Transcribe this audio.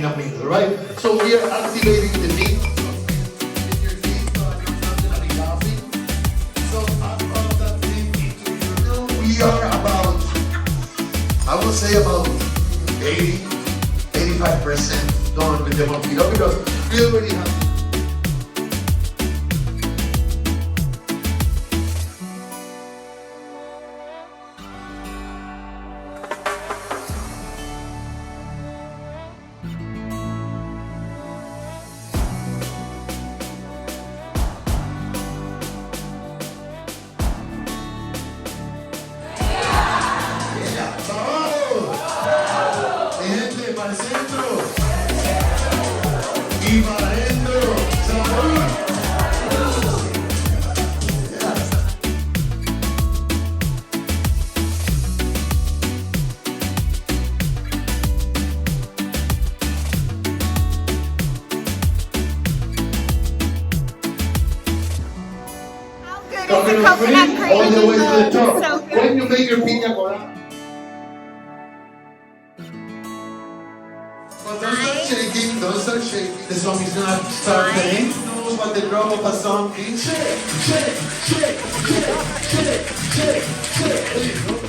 in a mingle, right? So we are activating the meat. We are about, I would say about 85% done with the Mojito because we already have. Para el centro y para adentro. ¡Salud! Coconut cream all the way to the top. So good. When you make your piña colada. Don't start shaking. The song is gonna start playing. Who knows what the drum of a song is? Shake, shake, shake, shake, shake, shake, shake.